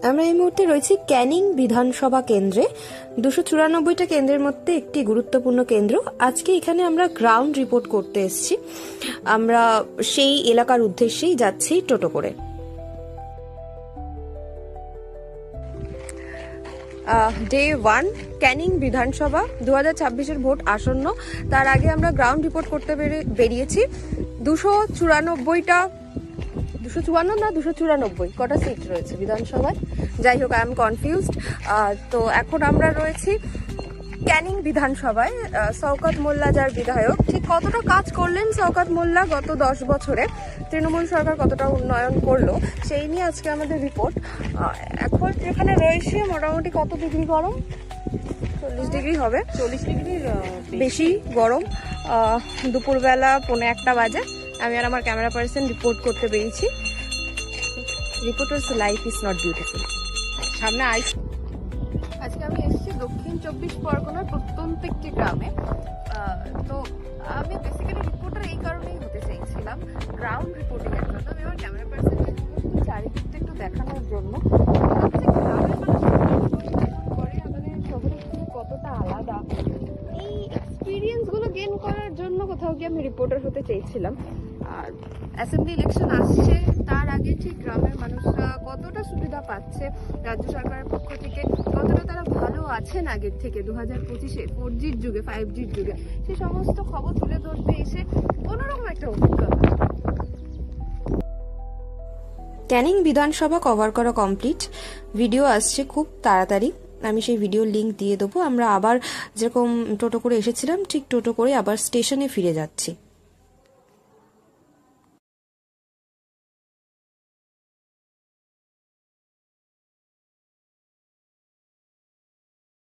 আমরা এই মুহূর্তে রয়েছি ক্যানিং বিধানসভা কেন্দ্রে। 294টা কেন্দ্রের মধ্যে একটি গুরুত্বপূর্ণ কেন্দ্র। আজকে এখানে আমরা গ্রাউন্ড রিপোর্ট করতে এসেছি। আমরা সেই এলাকার উদ্দেশ্যেই যাচ্ছি টোটো করে। ডে 1 ক্যানিং বিধানসভা 2026-এর ভোট আসন্ন। তার আগে আমরা গ্রাউন্ড রিপোর্ট করতে বেরিয়েছি। 254 না 294 কটা সিট রয়েছে বিধানসভায়, যাই হোক আই এম কনফিউজড। তো এখন আমরা রয়েছি ক্যানিং বিধানসভায়। শওকত মোল্লা যার বিধায়ক, ঠিক কতটা কাজ করলেন শওকত মোল্লা গত 10 বছরে, তৃণমূল সরকার কতটা উন্নয়ন করলো, সেই নিয়ে আজকে আমাদের রিপোর্ট। এখন যেখানে রয়েছে মোটামুটি কত ডিগ্রি গরম? 40 ডিগ্রি হবে, 40 ডিগ্রির বেশি গরম। দুপুরবেলা 1:45 বাজে। আমি আর আমার ক্যামেরা পার্সন রিপোর্ট করতে পেরেছি। Reporters life is not beautiful. সামনে আজকে আমি এসেছি দক্ষিণ 24 পরগনার প্রত্যন্ত একটি গ্রামে। তো আমি বেসিক্যালি রিপোর্টার এই কারণেই হতে চাইছিলাম, গ্রাউন্ড রিপোর্টিং এর জন্য। আমি আমার ক্যামেরা পার্সনকে চারিদিকটা একটু দেখানোর জন্য আমাদের শহরের থেকে কতটা আলাদা, এই এক্সপিরিয়েন্স গুলো গেইন করার জন্য কোথাও গিয়ে আমি রিপোর্টার হতে চেয়েছিলাম। আর অ্যাসেম্বলি ইলেকশন আসছে, তার আগে ঠিক গ্রামের মানুষরা কতটা সুবিধা পাচ্ছে রাজ্য সরকারের পক্ষ থেকে, কতটা তারা ভালো আছেন আগের থেকে 2025-এ 4G'র যুগে 5G'র যুগে, সেই সমস্ত খবর তুলে ধরতে এসে কোনোরকম একটা অভিজ্ঞতা। ক্যানিং বিধানসভা কভার করা কমপ্লিট। ভিডিও আসছে খুব তাড়াতাড়ি, আমি সেই ভিডিও লিংক দিয়ে দেবো। আমরা আবার যেরকম টোটো করে এসেছিলাম ঠিক টোটো করে আবার স্টেশনে ফিরে যাচ্ছি।